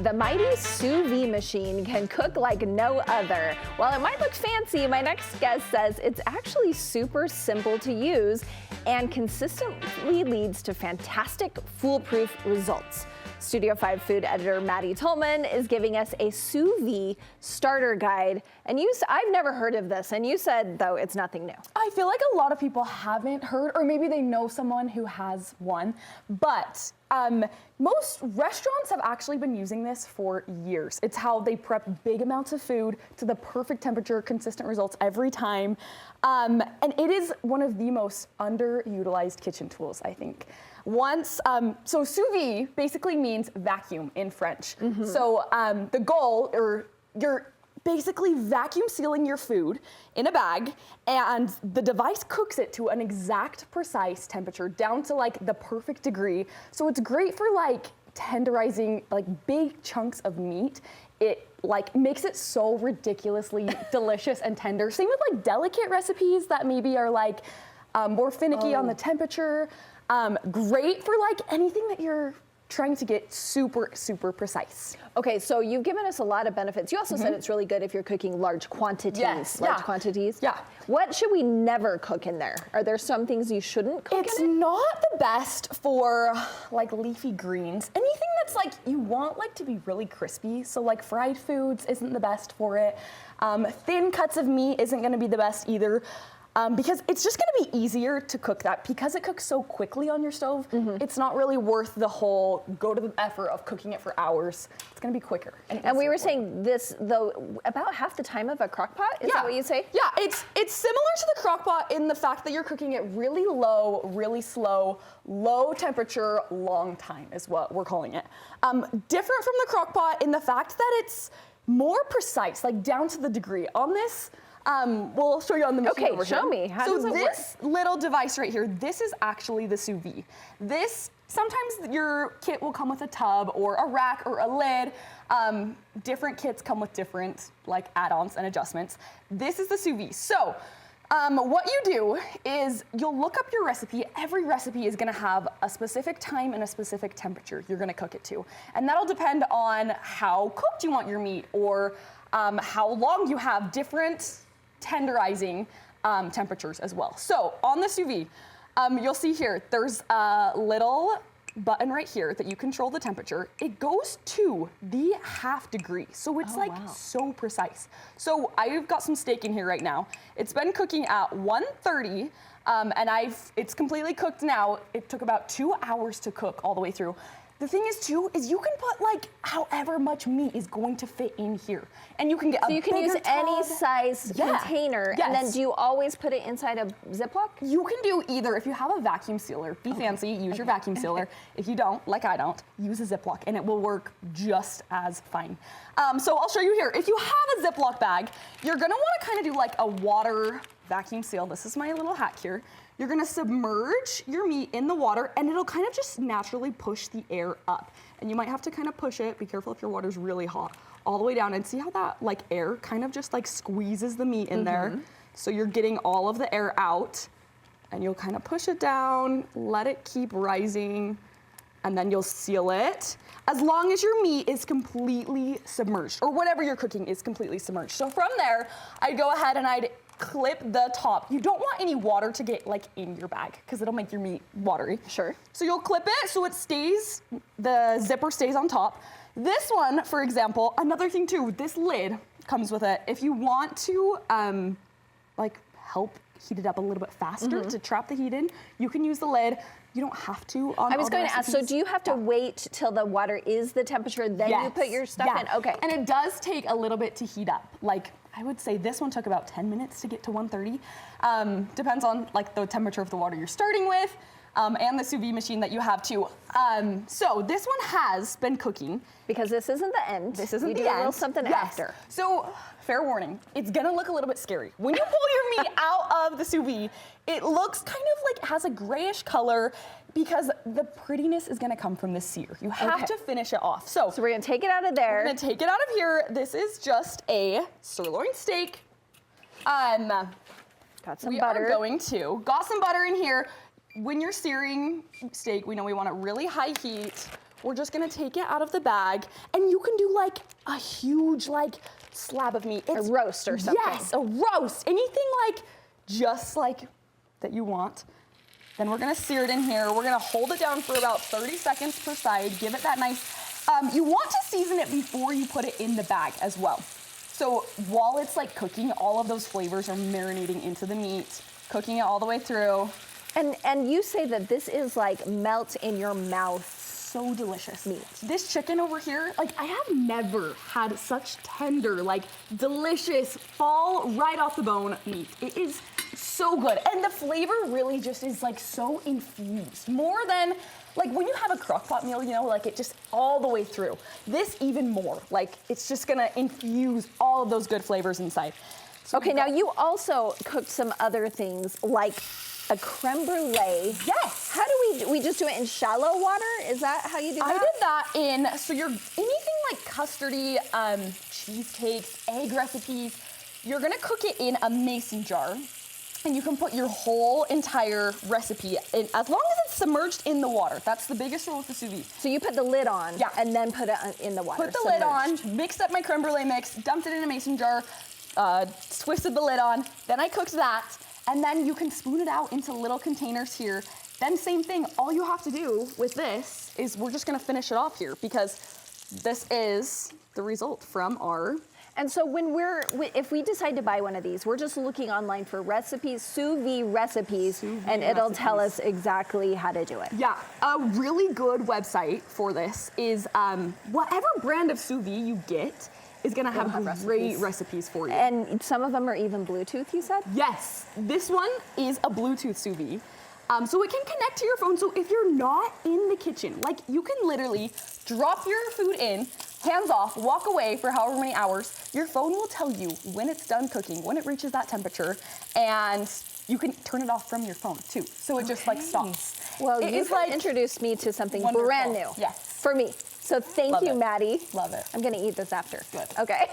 The mighty Sous Vide machine can cook like no other. While it might look fancy, my next guest says it's actually super simple to use and consistently leads to fantastic, foolproof results. Studio 5 food editor Maddy Tolman is giving us a sous vide starter guide. And I've never heard of this, and you said, though, it's nothing new. I feel like a lot of people haven't heard, or maybe they know someone who has one, but most restaurants have actually been using this for years. It's how they prep big amounts of food to the perfect temperature, consistent results every time. And it is one of the most underutilized kitchen tools, I think. So sous vide basically means vacuum in French. Mm-hmm. So the goal, or you're basically vacuum sealing your food in a bag, and the device cooks it to an exact precise temperature down to like the perfect degree. So it's great for like tenderizing like big chunks of meat. It like makes it so ridiculously delicious and tender. Same with like delicate recipes that maybe are like more finicky on the temperature. Great for like anything that you're trying to get super, super precise. Okay, so you've given us a lot of benefits. You also said it's really good if you're cooking large quantities. Yes, Quantities? Yeah. What should we never cook in there? Are there some things you shouldn't cook in it? It's not the best for like leafy greens. Anything that's like you want like to be really crispy. So like fried foods isn't the best for it. Thin cuts of meat isn't gonna be the best either. Because it's just gonna be easier to cook that. Because it cooks so quickly on your stove, it's not really worth the whole go to the effort of cooking it for hours. It's gonna be quicker. And we were saying this, though, about half the time of a crock pot? Is that what you say? Yeah, it's similar to the crock pot in the fact that you're cooking it really low, really slow, low temperature, long time is what we're calling it. Different from the crock pot in the fact that it's more precise, like down to the degree. On this, we'll show you on the machine over here. Okay, show me. How does it work? So this little device right here, this is actually the sous vide. Sometimes your kit will come with a tub or a rack or a lid. Different kits come with different like add-ons and adjustments. This is the sous vide. So what you do is you'll look up your recipe. Every recipe is gonna have a specific time and a specific temperature you're gonna cook it to. And that'll depend on how cooked you want your meat or how long you have different tenderizing temperatures as well. So on the sous vide, you'll see here, there's a little button right here that you control the temperature. It goes to the half degree. So it's so precise. So I've got some steak in here right now. It's been cooking at 130 and it's completely cooked now. It took about 2 hours to cook all the way through. The thing is too, is you can put like however much meat is going to fit in here. And you can get So you can use any size container, and then do you always put it inside a Ziploc? You can do either. If you have a vacuum sealer, be fancy, use your vacuum sealer. If you don't, like I don't, use a Ziploc and it will work just as fine. So I'll show you here. If you have a Ziploc bag, you're gonna wanna kinda do like a water vacuum seal. This is my little hack here. You're gonna submerge your meat in the water and it'll kind of just naturally push the air up. And you might have to kind of push it, be careful if your water's really hot, all the way down, and see how that like air kind of just like squeezes the meat in there. So you're getting all of the air out, and you'll kind of push it down, let it keep rising, and then you'll seal it as long as your meat is completely submerged, or whatever you're cooking is completely submerged. So from there, I'd go ahead and I'd clip the top. You don't want any water to get like in your bag because it'll make your meat watery. Sure. So you'll clip it so it stays, the zipper stays on top. This one, for example, another thing too, this lid comes with it. If you want to like help heat it up a little bit faster to trap the heat in, you can use the lid. You don't have to on I was going to ask, so do you have to wait till the water is the temperature, then you put your stuff in? Okay. And it does take a little bit to heat up. Like, I would say this one took about 10 minutes to get to 130. Depends on like the temperature of the water you're starting with and the sous vide machine that you have too. So this one has been cooking. Because this isn't the end. This isn't we the do end. a little something after. So fair warning, it's gonna look a little bit scary. When you pull your meat out of the sous vide, it looks kind of like has a grayish color because the prettiness is gonna come from the sear. You have to finish it off. So we're gonna take it out of there. We're gonna take it out of here. This is just a sirloin steak. Got some butter. Got some butter in here. When you're searing steak, we know we want it really high heat. we're just gonna take it out of the bag, and you can do like a huge like slab of meat. A roast or something. Yes, a roast, anything like just like that you want. Then we're gonna sear it in here. We're gonna hold it down for about 30 seconds per side, give it that nice, you want to season it before you put it in the bag as well. So while it's like cooking, all of those flavors are marinating into the meat, cooking it all the way through. And you say that this is like melt in your mouth. So delicious meat. This chicken over here, like I have never had such tender, like delicious, fall right off the bone meat. It is so good. And the flavor really just is like so infused. More than like when you have a crock pot meal, you know, like it just all the way through. This even more, like it's just gonna infuse all of those good flavors inside. So okay, now you also cooked some other things like a creme brulee. Yes. How do we just do it in shallow water? Is that how you do that? I did that in, so you're anything like custardy, cheesecakes, egg recipes, you're gonna cook it in a mason jar. And you can put your whole entire recipe in, as long as it's submerged in the water. That's the biggest rule with the sous vide. So you put the lid on, yeah, and then put it in the water. Put the lid on, mixed up my creme brulee mix, dumped it in a mason jar, twisted the lid on. Then I cooked that, and then you can spoon it out into little containers here. Then same thing. All you have to do with this is we're just gonna finish it off here because this is the result from our. And so if we decide to buy one of these, we're just looking online for recipes, sous vide recipes, and it'll tell us exactly how to do it. Yeah, a really good website for this is whatever brand of sous vide you get is gonna have great recipes for you. And some of them are even Bluetooth, you said? Yes, this one is a Bluetooth sous vide. So it can connect to your phone. So if you're not in the kitchen, like you can literally drop your food in, hands off, walk away for however many hours. Your phone will tell you when it's done cooking, when it reaches that temperature, and you can turn it off from your phone too. So it just like stops. Well, you've introduced me to something brand new. Yes. For me. So thank you, Maddie. Love it. I'm gonna eat this after. Good. Okay.